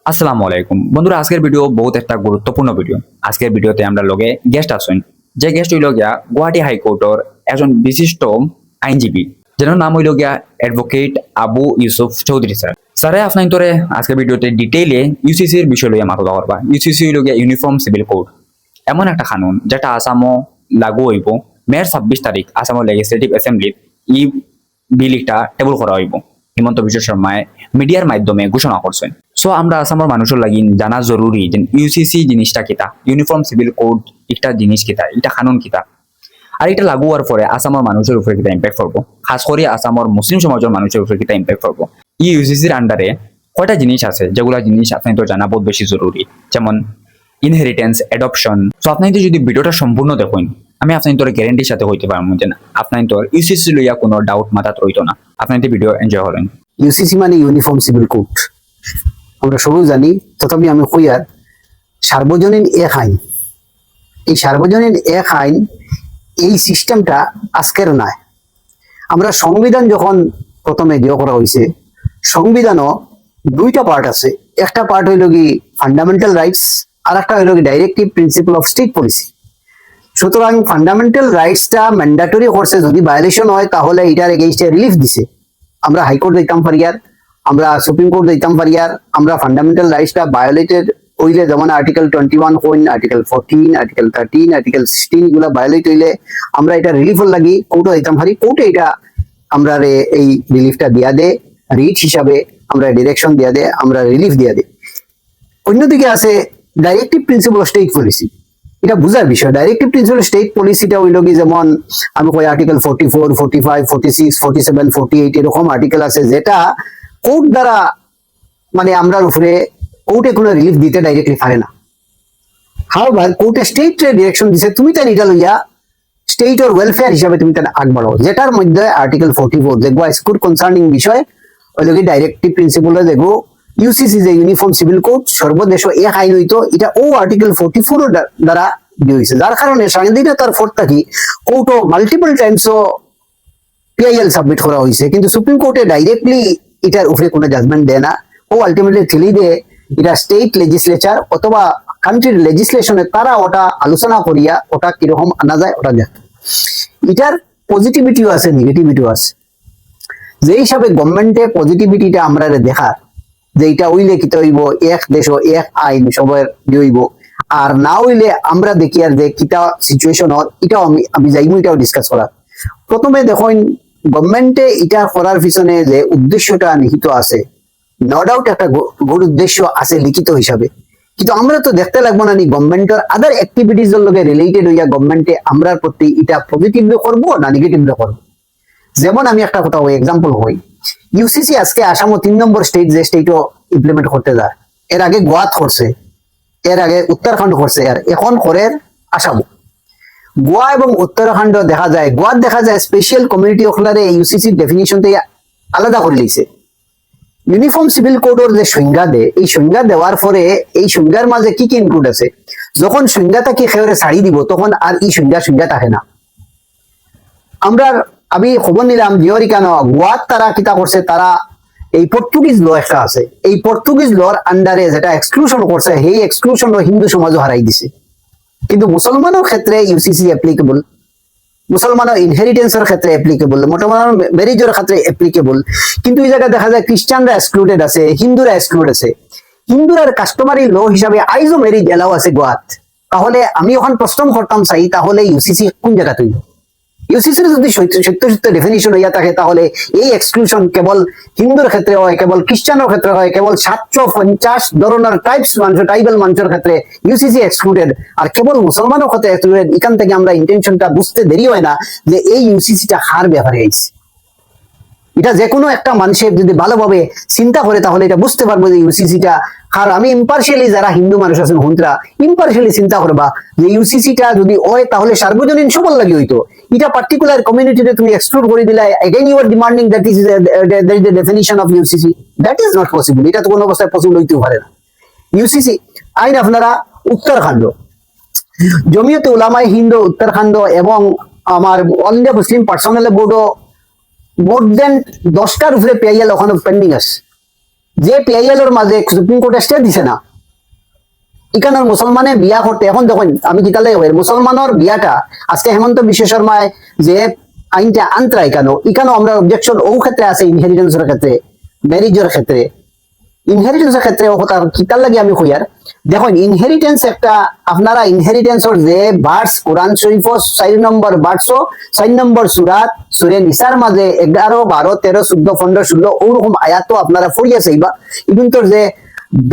আসসালামু আলাইকুম বন্ধুরা, আজকের ভিডিও বহুত একটা গুরুত্বপূর্ণ ভিডিও। আজকের ভিডিওতে আমরা লগে গেস্ট আসুন, যে গেস্ট হইল গিয়া গুয়াহাটি হাইকোর্টের একজন বিশিষ্ট আইনজীবী, যেন নাম হইল গিয়া অ্যাডভোকেট আবু ইউসুফ চৌধুরী স্যার। স্যারে আপনার তোরে আজকের ভিডিওতে ডিটেইলে ইউসিসির বিষয় লইয়া মাথা করবা। ইউসিসি হইল গিয়া ইউনিফর্ম সিভিল কোড, এমন একটা কানুন যেটা আসামও লাগু হইব। মের 26 তারিখ আসামের লেজিসলেটিভ অ্যাসেম্বলির ই বিলটা টেবল করা হইব। হিমন্ত বিশ্ব শর্মায় মিডিয়ার মাধ্যমে ঘোষণা করছেন। সো আমরা আসামের মানুষের লাগি জানা জরুরি যে ইউসিসি জিনিসটা কিতা, ইউনিফর্ম সিভিল কোড একটা জিনিস কিতা, এটা কানুন কিতা, আর এটা লাগু হওয়ার পরে আসামের মানুষের উপরে কিতা ইম্প্যাক্ট করবো, খাস করে আসামের মুসলিম সমাজের মানুষের উপরে কিতা ইম্প্যাক্ট করবো। এই ইউসিসির আন্ডারে কয়টা জিনিস আছে যেগুলা জিনিস আপনি তো জানা বহুত বেশি জরুরি, যেমন ইনহেরিটেন্স, অ্যাডপশন। সো আপনি যদি ভিডিওটা সম্পূর্ণ দেখুন, আমি আপনার তোর গ্যারেন্টির সাথে হইতে পারবো যে আপনার তোর ইউসিসি লইয়া কোনো ডাউট মাথাত রইতো না। আপনার ভিডিও এনজয় হলেন। ইউসিসি মানে ইউনিফর্ম সিভিল কোড, আমরা সবাই জানি। তথাপি আমি কইয়ার সার্বজনীন এক আইন, এই সার্বজনীন এক আইন, এই সিস্টেমটা আজকের নয়। আমরা সংবিধান যখন প্রথমে দেওয়া করা হয়েছে, সংবিধানও দুইটা পার্ট আছে। একটা পার্ট হইল কি ফান্ডামেন্টাল রাইটস, আর একটা হইল কি directive principle of state policy. সুতরাং ফান্ডামেন্টাল রাইটসটা ম্যান্ডেটরি করছে, যদি ভায়োলেশন হয় তাহলে এটার এগেইনস্টে রিলিফ দিছে। আমরা হাইকোর্ট দিতাম পারিয়ার, আমরা সুপ্রিম কোর্ট দিতাম পারিয়ার। আমরা ফান্ডামেন্টাল রাইটসটা ভায়োলেটেড হইলে, যেমন আর্টিকেল 21 হইন, আর্টিকেল 14, আর্টিকেল 13, আর্টিকেল 16 এগুলা ভায়োলেট হইলে আমরা এটা রিলিফের লাগি কোর্টে দিতাম পারি। কোর্টে এটা আমরা এই রিলিফটা দিয়া দে, রিট হিসাবে আমরা ডিরেকশন দিয়া দে, আমরা রিলিফ দিয়া দে। অন্যদিকে আছে directive principle of state policy, এটা বুঝার বিষয়। ডাইরেক্টিভ প্রিন্সিপাল স্টেট পলিসিটা হইল কি, যেমন আমি কই আর্টিকেল 44, 45, 46, 47, 48 এরকম আর্টিকেল আছে, যেটা কোর্ট দ্বারা মানে আমরা উপরে কোর্টে কোনো রিলিফ দিতে ডাইরেক্টলি পারে না। হাউএভার কোর্টে স্টেট ডিরেকশন দিছে, তুমি তার এটা লইয়া স্টেট ওর ওয়েলফেয়ার হিসাবে তুমি তার আগ বাড়াও, যেটার মধ্যে আর্টিকেল 44 দেখবো স্কুল কনসার্নিং বিষয় ওই লোক ডাইরেক্টিভ প্রিন্সিপাল দেখবো ইউসিসি যে ইউনিফর্ম সিভিল কোড সর্বদেশ এক আইন হইতো, এটা ও আর্টিকেল 44 দ্বারা দিয়ে হয়েছে। যার কারণে স্বাধীনতার ফোর থাকি কোর্টও মাল্টিপল টাইমসও পিআইএল সাবমিট করা হয়েছে, কিন্তু সুপ্রিম কোর্টে ডাইরেক্টলি এটার উপরে কোনো জাজমেন্ট দেয় না। ও আলটিমেটলি ঠেলি দেয় এটা স্টেট লেজিসলেচার অথবা কান্ট্রির লেজিসলেশনে, তারা ওটা আলোচনা করিয়া ওটা কিরকম আনা যায় ওটা দেখ। এটার পজিটিভিটিও আছে, নেগেটিভিটিও আছে। যে হিসাবে গভর্নমেন্টে পজিটিভিটিটা আমরা দেখার যে এটা হইলে কিতা হইব, এক দেশ এক আইন সবার হইব, আর না হইলে আমরা দেখি আর যে কিতা সিচুয়েশন হয়, এটাও আমি যাইবো এটাও ডিসকাস করার। প্রথমে দেখুন, গভর্নমেন্টে এটা করার পিছনে যে উদ্দেশ্যটা নিহিত আছে, নো ডাউট একটা গুড উদ্দেশ্য আছে লিখিত হিসাবে, কিন্তু আমরা তো দেখতে লাগবো না নি গভর্নমেন্টের আদার অ্যাক্টিভিটিস এর লগে রিলেটেড হইয়া গভর্নমেন্টে আমরার প্রতি এটা পজিটিভলি করবো না নেগেটিভলি করবো। যেমন আমি একটা কথা এক্সাম্পল হই, ইউসিসি আজকে আসামও 3 নম্বর স্টেট, যে স্টেটও ইমপ্লিমেন্ট করতে যায়। এর আগে গোয়াত করছে, এর আগে উত্তরাখণ্ড করছে, আর এখন করে আসামও। গোয়া এবং উত্তরাখণ্ড দেখা যায়, গোয়াত দেখা যায় স্পেশাল কমিউনিটি ওখানে ইউসিসি ডেফিনিশন থেকে আলাদা করে লিখছে। ইউনিফর্ম সিভিল কোডের যে সংজ্ঞা দেয়, এই সংজ্ঞা দেওয়ার পরে এই সংজ্ঞার মাঝে কি কি ইনক্লুড আছে, যখন সংজ্ঞাটাকে খেয়ে ছাড়ি দিব তখন আর এই সংজ্ঞা থাকে না। আমি খবর নিলাম জিওরি কেন গোয়াত তারা কিতা করছে, তারা এই পর্তুগিজ ল একটা আছে, এই পর্তুগিজ লর আন্ডারে যেটা এক্সক্লুশন করছে, সেই এক্সক্লুশন হিন্দু সমাজও হারাই দিছে। কিন্তু মুসলমানের ক্ষেত্রে ইউসিসি অ্যাপ্লিকেবল, মুসলমানের ইনহেরিটেন্সের ক্ষেত্রে অ্যাপ্লিকেবল, মুসলমানের ম্যারেজের ক্ষেত্রে অ্যাপ্লিকেবল, কিন্তু এই জায়গায় দেখা যায় খ্রিস্টানরা এক্সক্লুডেড আছে, হিন্দুরা এক্সক্লুড আছে। হিন্দুরার কাস্টমারি ল হিসাবে আইজও ম্যারেজ এলাও আছে গোয়াত। তাহলে আমি এখন প্রশ্ন করতাম চাই, তাহলে ইউসিসি কোন জায়গা তৈরি? ইউসিসির যদি সত্য ডেফিনিশন হইয়া থাকে, তাহলে এই এক্সক্লুশন কেবল হিন্দুর ক্ষেত্রে হয়, কেবল খ্রিস্টানের ক্ষেত্রে হয়, কেবল 750 ধরনের ট্রাইবাল মানুষের ক্ষেত্রে ইউসিসি এক্সক্লুডেড, আর কেবল মুসলমানের ক্ষেত্রে এক্সক্লুডেড। এখান থেকে আমরা ইন্টেনশনটা বুঝতে দেরি হয় না যে এই ইউসিসিটা হার ব্যাপারে আইছে। এটা যে কোনো একটা মানুষের যদি ভালোভাবে চিন্তা করে তাহলে এটা বুঝতে পারবো যে ইউসিসিটা আর আমি ইম্পার্শিয়ালি, যারা হিন্দু মানুষ আছেন হুন্ত্রা ইম্পার্শিয়ালি চিন্তা করবা যে ইউসিসিটা যদি হয় তাহলে সার্বজনীন সবল লাগে হইতো, এটা পার্টিকুলার কমিউনিটিতে তুমি এক্সক্লুড করে দিলে, again you are demanding that is the definition of UCC, that is not possible. এটা তো কোনো অবস্থায় পসিবল হইতেও পারে না। ইউসিসি আইন আপনারা উত্তরাখণ্ড, জমিয়তে উলামায়ে হিন্দ উত্তরাখণ্ড এবং আমার অল ইন্ডিয়া মুসলিম পার্সোনাল বোর্ডও মোর দেন 10টার উপরে পিআইএল ওখানে পেন্ডিং আছে। যে পিআইএল এর মাঝে সুপ্রিম কোর্টে স্টে দিছে না, এখানের মুসলমানে বিয়া করতে, এখন দেখুন আমি কিতালে মুসলমানের বিয়াটা আজকে হেমন্ত বিশ্ব শর্মায় যে আইনটা আনতরা এখানেও আমরা অবজেকশন ও ক্ষেত্রে আছে, ইনহেরিটেন্সের ক্ষেত্রে, ম্যারিজের ক্ষেত্রে, ইনহেরিটেন্সের ক্ষেত্রে ও কথা কিতার লাগে আমি কইয়ার দেখুন ইনহেরিটেন্স একটা আপনারা ইনহেরিটেন্সর যে ভার্স কোরআন শরীফ 4 নম্বর ভার্স 4 নম্বর সূরা সূরা নিসার মাঝে 11 12 13 14 15 16 ওরকম আয়াত আপনারা পড়িয়া চাইবা ইভেন তোর যে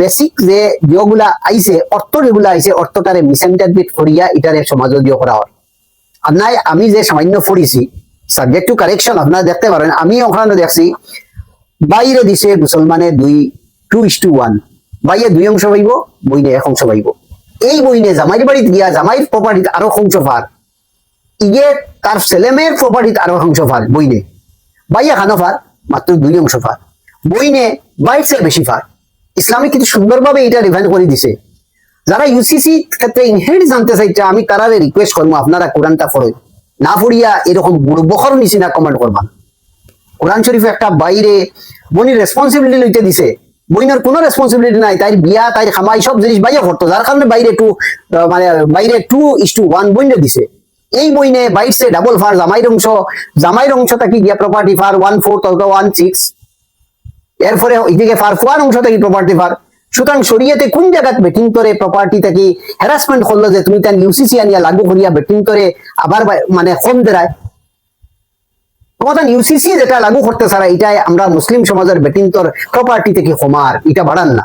বেসিক যে যেগুলা আইছে অর্থ যেগুলা আইছে অর্থটারে মিসইন্টারপ্রিট করিয়া এটারে সমাজে দিয়ে করা হয়। আর নাই আমি যে সামান্য পড়িছি সাবজেক্ট টু কারেকশন আপনারা দেখতে পারেন, আমি ওখানে দেখছি বাইরে দিছে মুসলমানে 2:1, বাইরে 2 অংশ পাইব, বইনে 1 অংশ পাইব। এই বইনে জামাইয়ের বাড়িতে গিয়া জামাইয়ের প্রপার্টিতে আরো অংশ পার, ইয়ে তার ছেলেমেয়ের প্রপার্টিতে আরো অংশ পার বইনে, বাইয়া খানো পার মাত্র 2 অংশ পার, বইনে বাইরে বেশি পার। ইসলামিক কিন্তু সুন্দরভাবে এটা ডিফাইন করে দিছে। যারা ইউসিসি ক্ষেত্রে ইনহেরিট জানতে চাইছে আমি তারারে রিকোয়েস্ট করবো আপনারা কোরআনটা পড়ো, না পড়িয়া এরকম বখর নিছি না কমেন্ট করবা। কোরআন শরীফে একটা বাইরে বনির রেসপন্সিবিলিটি লইতে দিছে, বইনের কোনো রেসপন্সিবিলিটি নাই, তাই বিয়া তাই খামাই সব জিনিস বাইরে করতো, যার কারণে বাইরে মানে বাইরে 2:1 বইনে দিছে। এই বইনে বাইরে ডাবল ফার জামাইয়ের অংশ থাকি গিয়া প্রপার্টি ফার 1/4 অথবা 1/6, এরপরে এদিকে ফার 4 অংশ থাকি প্রপার্টি ফার। সুতরাং শরীয়তে কোন জায়গায় বেটিং করে প্রপার্টি থেকে হ্যারাসমেন্ট করলো যে তুমি তার ইউসিসি আনিয়া লাগু করিয়া বেটিং করে আবার মানে কম দেয় তোমাদের ইউসিসি যেটা লাগু করতে চারা এটাই আমরা মুসলিম সমাজের বেটিং তোর প্রপার্টি থেকে কমার, এটা বাড়ান না।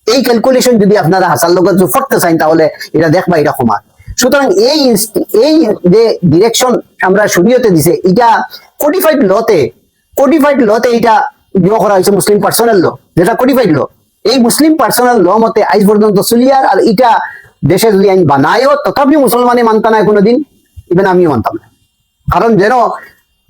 এই ক্যালকুলেশন যদি আপনারা হাসার লোক করতে চান তাহলে এটা দেখবা এটা কমার। সুতরাং এই যে ডিরেকশন আমরা শরীয়তে দিছে এটা কোডিফাইড লতে এটা ইয়ে করা হয়েছে মুসলিম পার্সোনাল ল, যেটা কোডিফাইড ল। এই মুসলিম পার্সোনাল ল মতে আজ পর্যন্ত চলিয়ার, আর এটা দেশে যদি আইন বানায়ও তথাপি মুসলমানে মানতা নাই কোনোদিন, ইভেন আমিও মানতাম না। কারণ যেন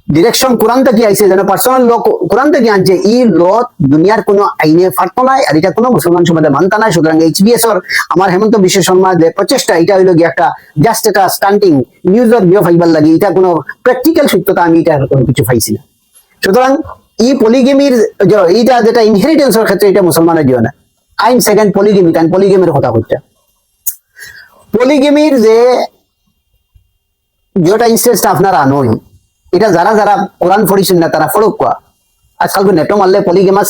ডিরেকশন কোরআন থেকে আইছে, যেন পার্সোনাল ল কোরআন থেকে আনছে, এই ল দুনিয়ার কোনো আইনে ফাটত নাই, আর এটা কোনো মুসলমান সমাজে মানতা নাই। সুতরাং HBS এর আমার হেমন্ত বিশ্ব শর্মা যে প্রচেষ্টা এটা হইল গিয়ে একটা জাস্ট একটা স্টান্টিং নিউজের বিয়ে ফাইবার লাগে, এটা কোনো প্র্যাকটিক্যাল সত্যতা আমি এটা কোনো কিছু পাইছি না। সুতরাং এই পলিগেমির এইটা যেটা ইনহেরিটেন্সের ক্ষেত্রে এটা মুসলমানের দিও না আইন। সেকেন্ড পলিগেমির কথা বলতে, পলিগেমির যে যেটা ইনস্টেন্সটা আপনারা আনোই, এটা যারা যারা কোরআন পড়িছেন না তারা ফরক কোয়া আজকাল নেটো মারলে পলিগেমাস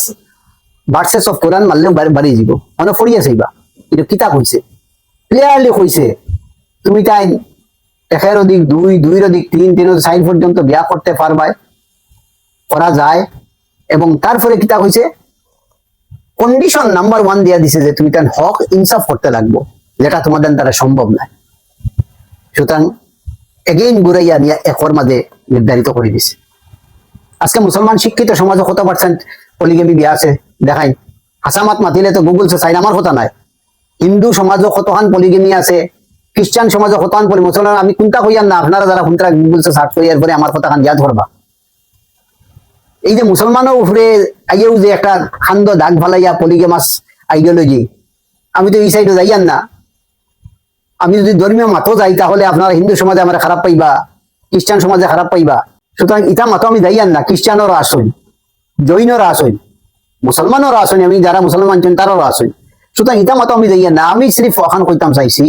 ভার্সেস অফ কোরআন মারলে বাড়ি যাব মানে ফড়িয়া চাইবা। এটা কিতাব হইছে ক্লিয়ারলি কইছে তুমি তাই 1 অধিক 2, 2 অধিক 3, 3 অধিক 4 পর্যন্ত বিয়া করতে পারবাই, করা যায়। এবং তারপরে কিতাব হইছে কন্ডিশন নাম্বার 1 দিয়া দিছে যে তুমি তার হক ইনসাফ করতে লাগবো, যেটা তোমাদের দ্বারা সম্ভব নয়। সুতরাং এগেইন ঘুরাইয়া নিয়ে একর মাঝে নির্ধারিত করে দিছে। আজকে মুসলমান শিক্ষিত সমাজে কত পার্সেন্ট পলিগেমি বিয়া আছে দেখাই, হাসামাত মাতিলে তো গুগল সে চাই আমার কথা নাই। হিন্দু সমাজও কতখান পলিগেমি আছে, খ্রিস্টান সমাজও কতখান মুসলমান, আমি কোনটা কইয়ার না আপনারা যারা কোনটা গুগল সে সার্চ করিয়ার পরে আমার কথা খান ইয়াদ করবা। এই যে মুসলমানের উপরে আইয়েও যে একটা খান্দ দাগ ভালাইয়া পলিগেমাস আইডিওলজি, আমি তো এই সাইডে যাইয়ান না। আমি যদি ধর্মীয় মাতো যাই তাহলে আপনারা হিন্দু সমাজে আমার খারাপ পাইবা, খ্রিস্টান সমাজে খারাপ পাইবা। সুতরাং ইটা মাতো আমি যাইয়ান না, খ্রিস্টানেরও আসুন, জৈনরা আসুন, মুসলমানেরও আসুন, আমি যারা মুসলমান ছিলেন তারাও আসুন। সুতরাং ইটা মাতো আমি যাইয়ান না। আমি সিরিফ ওখান কইতাম চাইছি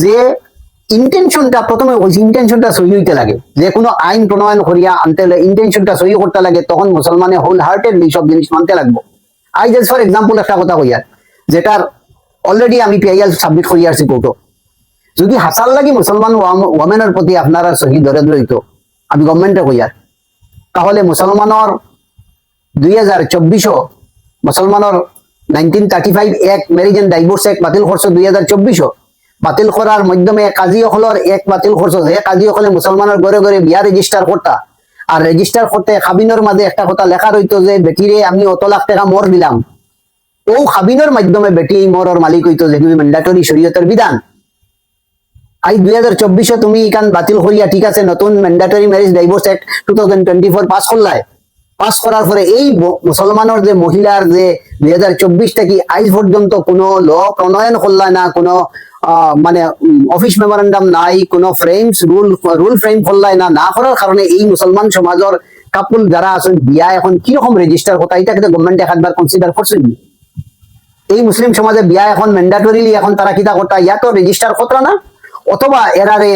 যে ইন্টেনশনটা প্রথমে ইন্টেনশনটা সহি হইতে লাগে, যে কোনো আইন প্রণয়ন করিয়া আনতে ইন্টেনশনটা সহি করতে লাগে, তখন মুসলমানে হোল হার্টেডলি সব জিনিস মানতে লাগবো। আই জাস্ট ফর এক্সাম্পল একটা কথা কইয়ার, যেটার অলরেডি আমি পিআইএল সাবমিট করিয়া আসছি কোর্টও। যদি হাসার লাগি মুসলমান ওয়ামেনের প্রতি আপনারা সহি ধরে ধরিত আমি গভর্নমেন্টে কইয়ার, তাহলে মুসলমানের 2024 মুসলমানের 1935 এক ম্যারেজ এন্ড ডাইভোর্স এক বাতিল করছে 2024 বাতিল করার মাধ্যমে কাজী হলের এক বাতিল করছে, যে কাজী হলে মুসলমানের ঘরে ঘরে বিয়া রেজিস্টার করতা, আর রেজিস্টার করতে খাবিনের মাঝে একটা কথা লেখা রইতো যে বেটিরে আমি অত লাখ টাকা মর দিলাম, ও খাবিনের মাধ্যমে বেটি মরের মালিক হইতো, যেগুলি ম্যান্ডেটরি শরীয়তের বিধান। আই 2024 তুমি ইকান বাতিল করিয়া ঠিক আছে নতুন mandatory marriage divorce act 2024 pass করলায়। পাস করার পরে এই মুসলমানের যে মহিলার যে 2024 থেকে আজ পর্যন্ত কোনো ল প্রণয়ন করলায় না, কোনো মানে অফিস মেমোরেন্ডাম নাই, কোনো ফ্রেমস রুল ফ্রেম করলায় না, না করার কারণে এই মুসলমান সমাজের কাপল যারা আছেন বিয়া এখন কিরকম রেজিস্টার কথা এটা কিন্তু গভর্নমেন্ট একবার কনসিডার করছেন। এই মুসলিম সমাজে বিয়া এখন ম্যান্ডাটরিলি এখন তারা কিতা করতা ইয়া তো রেজিস্টার করতা না, অথবা এরারে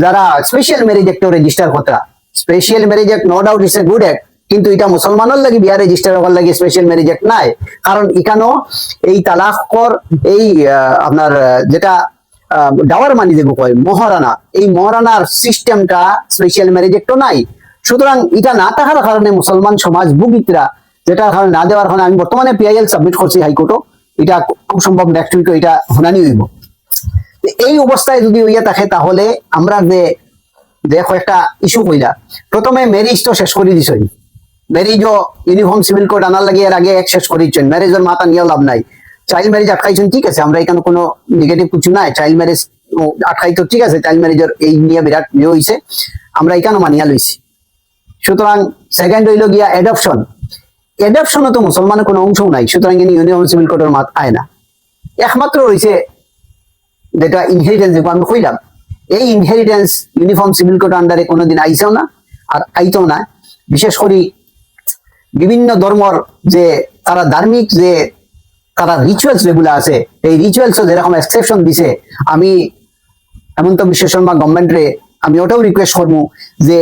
যারা স্পেশাল ম্যারেজ একটা রেজিস্টার করতা। Special marriage act no doubt it's a good act, কিন্তু এটা মুসলমানের লাগি বিয়া রেজিস্টার হওয়ার লাগি স্পেশাল ম্যারেজ অ্যাক্ট নাই। কারণ এখানেও এই তালাকর এই আপনার যেটা ডাওয়ার মানি যেগুলো কয় মহারানা, এই মহারানার সিস্টেমটা স্পেশাল ম্যারেজ অ্যাক্টও নাই। সুতরাং এটা না থাকার কারণে মুসলমান সমাজ ভুগিতরা যেটা কারণে না দেওয়ার কারণে আমি বর্তমানে পিআইএল সাবমিট করছি হাইকোর্টও, এটা খুব সম্ভব নেক্সট উইকে এটা শুনানি হইব। এই অবস্থায় যদি হইয়া থাকে তাহলে আমরা যে দেখো একটা ইস্যু কইলা, প্রথমে ম্যারেজ তো শেষ করে দিছ, ম্যারেজও ইউনিফর্ম সিভিল কোড আনার লাগে এর আগে এক শেষ করে দিচ্ছেন, ম্যারেজের মাথা নিয়ে লাভ নাই। চাইল্ড ম্যারেজ আটকাইছেন, ঠিক আছে, আমরা এখানে কোনো নেগেটিভ কিছু নাই, চাইল্ড ম্যারেজ আটকাই তো ঠিক আছে, চাইল্ড ম্যারেজের এই নিয়ে বিরাট ইয়ে হয়েছে, আমরা এখানে মানিয়া লইছি। সুতরাং সেকেন্ড হইল গিয়া অ্যাডপশন, অ্যাডপশনও তো মুসলমানের কোনো অংশও নাই, সুতরাং ইউনিফর্ম সিভিল কোডের মাত আয় না। একমাত্র রয়েছে যেটা ইনহেরিটেন্স, আমি কইলাম এই ইনহেরিটেন্স ইউনিফর্ম সিভিল কোড আন্ডারে কোনোদিন আইছেও না আর আইতেও না। বিশেষ করে বিভিন্ন ধর্মর যে তারা ধার্মিক যে তারা রিচুয়ালস যেগুলো আছে, এই রিচুয়ালসও যেরকম এক্সেপশন দিছে, আমি হেমন্ত বিশ্ব শর্মা গভর্নমেন্টরে আমি ওটাও রিকোয়েস্ট করবো যে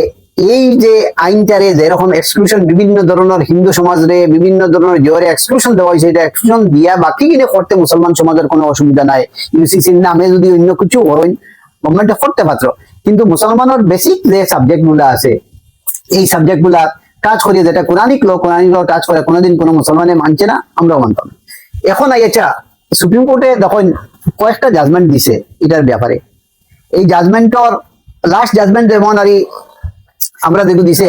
এই যে আইনটারে যেরকম এক্সক্লুশন বিভিন্ন ধরনের হিন্দু সমাজরে বিভিন্ন ধরনের জোরে এক্সক্লুশন দেওয়া হয়েছে, এটা এক্সক্লুশন দিয়া বাকি কিনে করতে মুসলমান সমাজের কোনো অসুবিধা নাই। ইউসিসির নামে যদি অন্য কিছু করেন গভর্নমেন্টে করতে পারত, কিন্তু মুসলমানের বেসিক যে সাবজেক্ট গুলা আছে এই সাবজেক্ট গুলা কাজ করিয়ে যেটা কোরআনিক ল কাজ করে কোনোদিন কোনো মুসলমানে মানছে না, আমরাও মানতাম। এখন আইয়াছা সুপ্রিম কোর্টে যখন কয়েকটা জাজমেন্ট দিছে এটার ব্যাপারে, এই জাজমেন্টর লাস্ট জাজমেন্ট যেমন আর আমরা দেখো দিছে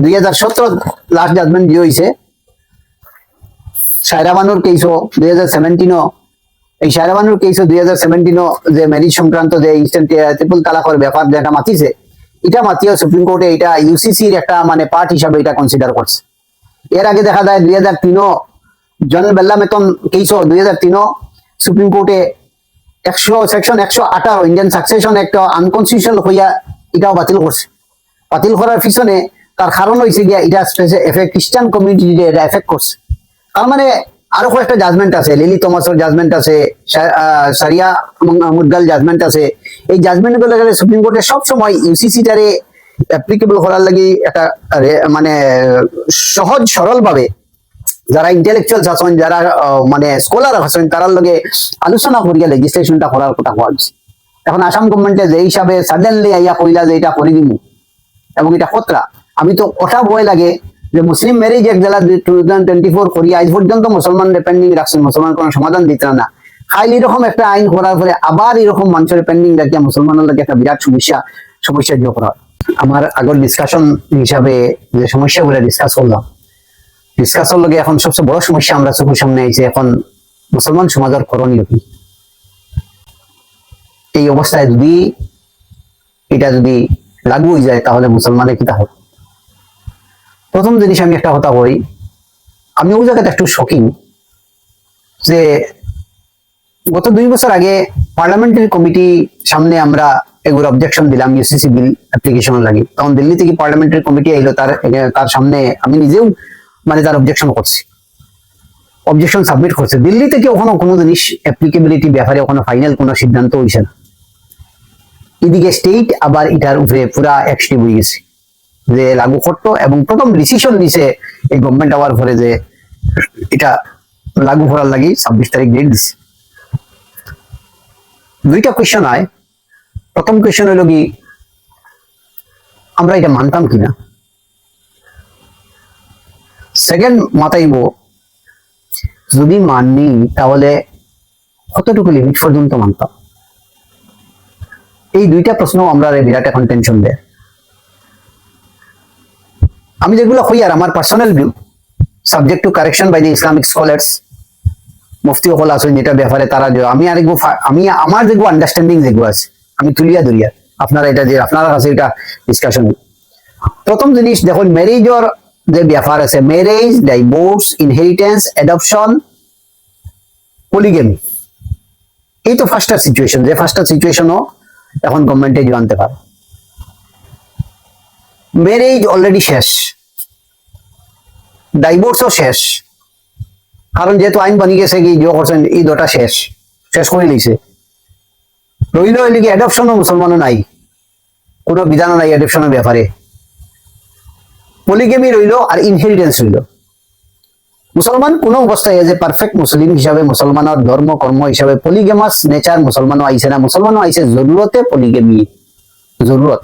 2017 লাস্ট জাজমেন্ট দিয়ে হয়েছে সায়রা বানুর কেসও 2017, এই সায়রা বানুর কেসও 2017 যে ম্যারেজ সংক্রান্ত যে ইনস্ট্যান্ট ট্রিপল তালাকের ব্যাপার যেটা মাতিছে, এটা মাতিও সুপ্রিম কোর্টে এটা ইউসিসির একটা মানে পার্ট হিসাবে এটা কনসিডার করছে। এর আগে দেখা যায় 2003 জন বেল্লা মেতন কেসও 2003 সুপ্রিম কোর্টে সেকশন 118 ইন্ডিয়ান সাকসেশন একটা আনকনস্টিটিউশনাল হইয়া এটাও বাতিল করছে। বাতিল করার পিছনে তার কারণ হয়েছে গিয়া এটা খ্রিস্টান কমিউনিটি এটা এফেক্ট করছে। তার মানে আরো কয়েকটা জাজমেন্ট আছে, লিলি থমাসের জাজমেন্ট আছে, সারিয়া মুদগাল জাজমেন্ট আছে। এই জাজমেন্ট গুলো সুপ্রিম কোর্টে সবসময় ইউসিসিটারে অ্যাপ্লিকেবল করার লাগি একটা মানে সহজ সরল ভাবে যারা ইন্টেলেকচুয়ালস আছেন, যারা মানে স্কলার আছেন, তার লগে আলোচনা করিয়া লেজিসলেশনটা করার কথা কোয়া হয়েছে। এখন আসাম গভর্নমেন্টে যে হিসাবে সাডেনলি আইয়া কইলা যে এটা করে দিব এবং এটা খতরা, আমি তো ওটা ভয় লাগে যে মুসলিম ম্যারেজ এক জেলা 2024 করি আজ পর্যন্ত মুসলমান পেন্ডিং রাখছেন, মুসলমান কোনো সমাধান দিত না। খাইল এরকম একটা আইন করার পরে আবার এরকম মানুষের পেন্ডিং রাখিয়া মুসলমানের লাগে একটা বিরাট সমস্যা যোগ করা হয়। আমার আগের ডিসকাশন হিসাবে যে সমস্যাগুলো ডিসকাসের লগে এখন সবচেয়ে বড় সমস্যা আমরা চোখের সামনে আইছে, এখন মুসলমান সমাজের করণীয় কি? এই অবস্থায় যদি এটা যদি লাগু হয়ে যায় তাহলে মুসলমানের কিতা হবে? প্রথম জিনিস আমি একটা কথা বলি, আমি ওই জায়গাটা একটু শকিং যে গত 2 বছর আগে পার্লামেন্টারি কমিটি সামনে আমরা এগুলো অবজেকশন দিলাম ইউসিসি বিল অ্যাপ্লিকেশন লাগে, তখন দিল্লি থেকে পার্লামেন্টারি কমিটি আইলো, তার সামনে আমি নিজেও মানে তার অবজেকশন করছি, অবজেকশন সাবমিট করছে। দিল্লি থেকে ওখানে কোনো জিনিস অ্যাপ্লিকেবিলিটি ব্যাপারে ওখানে ফাইনাল কোনো সিদ্ধান্ত হয়েছে না। এদিকে স্টেট আবার এটার উপরে পুরা অ্যাকটিভ হয়ে গেছে যে লাগু করতো, এবং প্রথম ডিসিশন দিছে এই গভর্নমেন্ট আওয়ার পরে যে এটা লাগু করার লাগি 26 তারিখ ডেট দিছে। দুইটা কোয়েশ্চন হয়, প্রথম কোয়েশ্চন হলো কি আমরা এটা মানতাম কিনা, সেকেন্ড মাথাইব যদি মাননি তাহলে কতটুকু লিমিট পর্যন্ত মানতাম। এই দুইটা প্রশ্ন আমরা বিরাট এখন টেনশন দেয়। আমি যেগুলো হই আর আমার personal view subject to correction by the Islamic scholars মুফতি হল আছেন যেটা ব্যাপারে তারা আমি আমার যেগুলো আন্ডারস্ট্যান্ডিং যেগুলো আছে আমি তুলিয়া ধরিয়া আপনারা এটা যে আপনার কাছে এটা ডিসকাশন। প্রথম জিনিস দেখুন, ম্যারেজর যে ব্যাপার আছে, marriage, divorce, inheritance, adoption, polygamy, এই তো ফার্স্ট সিচুয়েশন, যে ফার্স্ট সিচুয়েশনও এখন গভর্নমেন্টে জানতে পারে। ম্যারেজ অলরেডি শেষ, ডাইভোর্সও শেষ, কারণ যেহেতু আইন বানিয়ে গেছে কি যে করছেন এই দুটা শেষ শেষ করে লইছে। রইল এদিকে অ্যাডপশনও মুসলমানও নাই, কোনো বিধানও নাই অ্যাডপশনের ব্যাপারে। পলিগেমি রইল আর ইনহেরিটেন্স রইল। মুসলমান কোন অবস্থায় এজ এ পারফেক্ট মুসলিম হিসাবে মুসলমানের ধর্ম কর্ম হিসাবে পলিগেমাস নেচার মুসলমানও আইছে না, মুসলমানও আইছে জরুরতে পলিগেমি জরুরত।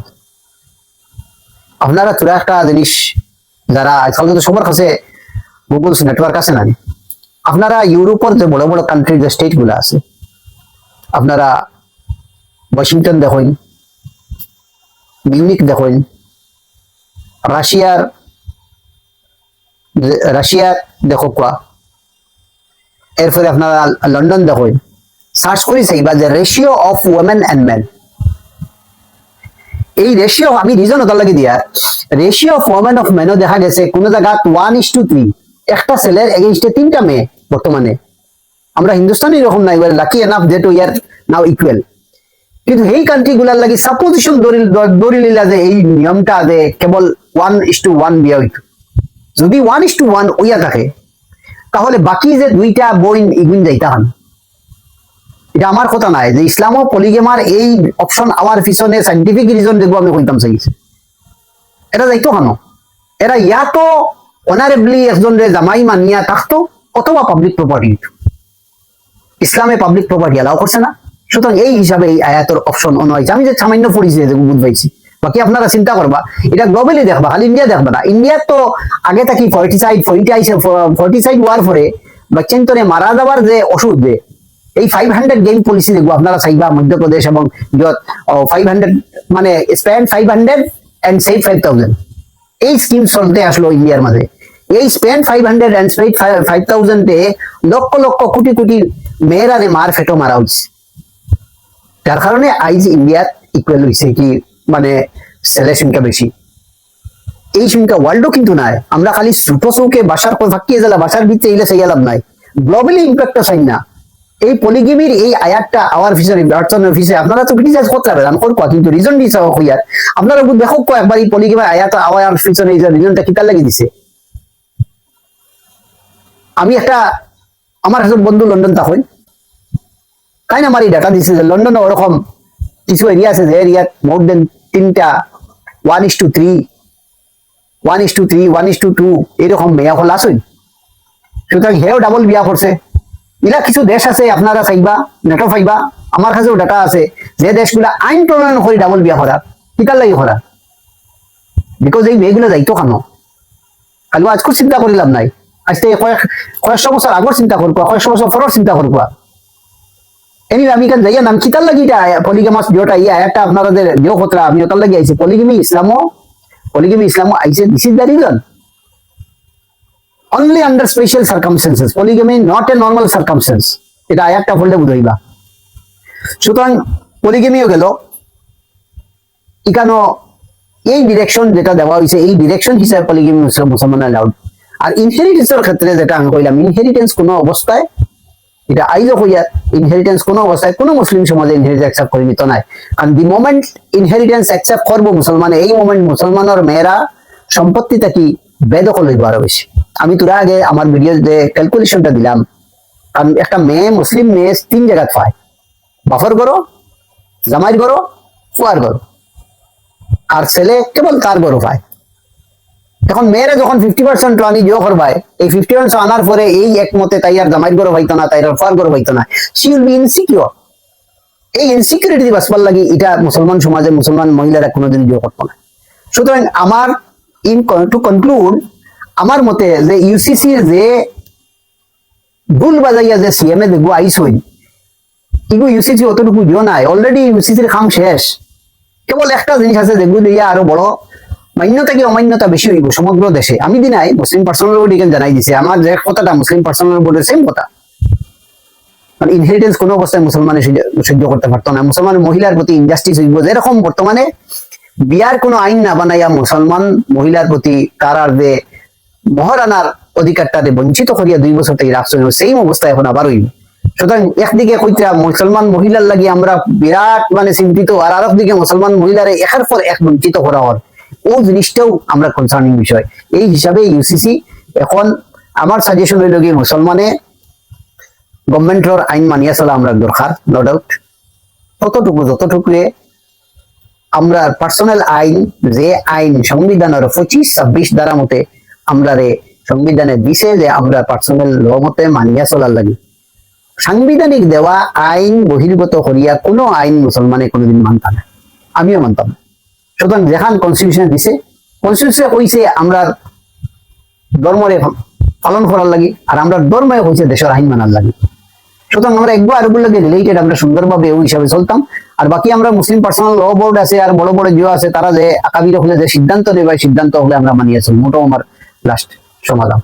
আপনারা তোরা একটা জিনিস যারা আজকাল তো সবার কাছে গুগল নেটওয়ার্ক আছে না, আপনারা ইউরোপের যে বড় বড় কান্ট্রি যে স্টেট গুলো আছে, আপনারা ওয়াশিংটন দেখেন, মিউনিক দেখেন, রাশিয়া দেখো কোয়া, এরপরে আপনারা লন্ডন দেখেন, সার্চ করে চাইবা যে ratio of women and men. এই রেশিও আমি রিজন ওটার লাগে দিয়া, রেশিও অফ ওমেন অফ মেনও দেখা গেছে কোন জায়গা 1:3, একটা ছেলের এগেইনস্টে 3টা মেয়ে বর্তমানে। আমরা হিন্দুস্তানি এরকম নাই, লাকি এনাফ যেট উই আর নাও ইকুয়াল। কিন্তু এই কান্ট্রি গুলার লাগি সাপোজিশন দড়ি লিলা যে এই নিয়মটা যে কেবল 1:1 বিয়া হইতো। যদি 1:1 ওইয়া থাকে তাহলে বাকি যে 2টা বইন ইগুন যাইতা হন। এটা আমার কথা নাই যে ইসলাম ও পলিগেমার এই অপশন আমার পিছনে সাইন্টিফিক রিজন দেখবো আমি কইতাম চাইছি, এটা যাইতো কেন? এরা ইয়া তো অনারেবলি একজন জামাই মানিয়া থাকতো, অথবা পাবলিক প্রপার্টি। ইসলামে পাবলিক প্রপার্টি অ্যালাউ করছে না, সুতরাং এই হিসাবে এই আয়াতের অপশন অন হয়েছে। আমি যে সামান্য পড়েছি যে বুঝ পাইছি, বাকি আপনারা চিন্তা করবা, এটা গ্লোবালি দেখবা, খালি ইন্ডিয়া দেখবা না। ইন্ডিয়ার তো আগে থাকি ফর্টিসাইড হওয়ার পরে বাচ্চান্তরে মারা যাবার যে ওষুধ দে, এই 500 গেম পলিসি দেখবো আপনারা চাইবা মধ্যপ্রদেশ এবং 500 মানে স্পেন্ড 500 এন্ড সেভ 5000, এই স্কিম চলতে আসলো ইন্ডিয়ার মাঝে। এই স্পেন্ড 500 এন্ড সেভ 5000 এ লক্ষ লক্ষ কোটি কোটি মেয়েরা মার ফেটো মারা হচ্ছে, যার কারণে আইজ ইন্ডিয়ার ইকুয়াল হয়েছে কি মানে ছেলের সংখ্যা বেশি। এই সংখ্যা ওয়ার্ল্ডও কিন্তু নাই। আমরা খালি ছোট চৌকে বাসার ফাঁকিয়ে গেলাম, বাসার ভিতরে এলে সেই গেলাম নাই, গ্লোবালি ইম্প্যাক্ট চাই না। এই পলিগেমির এই আয়াতটা আওয়ার ফিচার অফিসে আপনারা তো ক্রিটিসাইজ করতে পারেন, আমি করবো, কিন্তু রিজন দিছে হইয়ার আপনারা দেখো একবার এই পলিগেমির আয়াত আওয়ার ফিচার এই রিজনটা কিতার লাগিয়ে দিছে। আমি একটা আমার একজন বন্ধু লন্ডন তখন তাই না আমার এই ডাটা দিচ্ছে যে লন্ডনে ওরকম কিছু এরিয়া আছে যে এরিয়া মোর দেন 3টা 1:3 1:2 এরকম মেয়া হল আসুন। সুতরাং হেও ডাবল বিয়া করছে। এরা কিছু দেশ আছে আপনারা চাইবা নেটো পাইবা, আমার কাছেও ডাটা আছে যে দেশগুলা আইন প্রণয়ন করে ডাবল বিয়া করার কিতার লাগি করা, বিকজ এই মেয়েগুলো যাইতো কেন কালু আজকে চিন্তা করিলাম নাই, আজ থেকে কয়েকশো বছর আগর চিন্তা করবো, কয়েকশো বছর পরের চিন্তা করবো। এনিওয়ে আমি কেন যাইয়া নাম কিতার লাগি পলিগেমাস যেটা ইয়া একটা আপনাদের দেও কথা আমি ওটার লাগি আইছি পলিগেমি ইসলামও আইছে। This is the reason, only under special circumstances, polygamy not a normal circumstance, এটা আয়াতটা পড়লে বুঝাইবা। সুতরাং পলিগেমিও গেল ইকানো এই ডিরেকশন যেটা দেওয়া হয়েছে এই ডিরেকশন হিসাবে পলিগেমি মুসলমান অ্যালাউড। আর ইনহেরিটেন্সের ক্ষেত্রে যেটা আমি কইলাম, ইনহেরিটেন্স কোনো অবস্থায় এটা আইজও কইয়া ইনহেরিটেন্স কোনো অবস্থায় কোনো মুসলিম সমাজে ইনহেরিটেন্স অ্যাকসেপ্ট করে নিত না। কারণ দি মোমেন্ট ইনহেরিটেন্স অ্যাকসেপ্ট করবো মুসলমানে, এই মোমেন্ট মুসলমানের মেয়েরা সম্পত্তিটা কি বেদখল হইব আরো বেশি। আমি তোরা আগে আমার ভিডিও যে ক্যালকুলেশনটা দিলাম, কারণ একটা মেয়ে মুসলিম মেয়ে 3 জায়গা পায়, বাফর করো, জামাইর করো, ফুয়ার করো, আর ছেলে কেবল তার গরো পায়। এখন মেয়েরা যখন 50% আনি জো করবায়, এই 50% আনার পরে এই একমতে তাই আর জামাইর গরো পাইতো না, তাই আর ফুয়ার গরো পাইতো না, সি উইল বি ইনসিকিউর। এই ইনসিকিউরিটি বাঁচবার লাগি এটা মুসলমান সমাজে মুসলমান মহিলারা কোনোদিন জো করতো না। সুতরাং আমার টু কনক্লুড, আমার মতে যে ইউসিসির যে ভুল বাজাইয়া যে সিএমএ দেখবো আইসই এগুলো ইউসিসি অতটুকু দিও নাই, অলরেডি ইউসিসির কাম শেষ। কেবল একটা জিনিস আছে যেগুলো দিয়া আরো বড় মান্যতা কি অমান্যতা বেশি হইব সমগ্র দেশে। আমি দিনাই মুসলিম পার্সোনাল বোর্ড এখানে জানাই দিছে, আমার যে কথাটা মুসলিম পার্সোনাল বোর্ডের সেম কথা। মানে ইনহেরিটেন্স কোনো অবস্থায় মুসলমানে সহ্য করতে পারতো না, মুসলমান মহিলার প্রতি ইনজাস্টিস হইব। যেরকম বর্তমানে বিয়ার কোনো আইন না বানাইয়া মুসলমান মহিলার প্রতি তার আর যে মহারানার অধিকারটাতে বঞ্চিত করিয়া 2 বছর থেকে রাখছে, সেই অবস্থা এখন আবার হইব। সুতরাং একদিকে কইতা মুসলমান মহিলার লাগি আমরা বিরাট মানে চিন্তিত, আর আরেকদিকে মুসলমান মহিলারে একের পর এক বঞ্চিত করা হয়। ও জিনিসটাও আমরা কনসার্নিং বিষয়। এই হিসাবে ইউসিসি এখন আমার সাজেশন হইল কি মুসলমানে গভর্নমেন্টের আইন মানিয়া চলা আমরা দরকার, নো ডাউট। যতটুকু আমরা পার্সোনাল আইন, যে আইন সংবিধানের 25-26 ধারা মতে আমরা সংবিধানে দিছে যে আমরা পার্সোনাল ল মতে মানিয়া চলার লাগে। সাংবিধানিক দেওয়া আইন বহির্গত করিয়া কোনো আইন মুসলমানে কোনোদিন মানতাম না, আমিও মানতাম না। সুতরাং যেখান কনস্টিটিউশন দিছে, কনস্টিটিউশন কইছে আমরা ধর্মরে পালন করার লাগে, আর আমরা ধর্মে কইছে দেশের আইন মানার লাগে। সুতরাং আমরা একবার আরবের লাগে রিলেটেড আমরা সুন্দরভাবে ওই হিসাবে চলতাম। আর বাকি আমরা মুসলিম পার্সোনাল ল বোর্ড আছে আর বড় বড় জিও আছে, তারা যে আকাবির হলে যে সিদ্ধান্ত নেবে সিদ্ধান্ত হলে আমরা মানিয়ে চলব। মোটাও আমার লাস্ট সমাধান।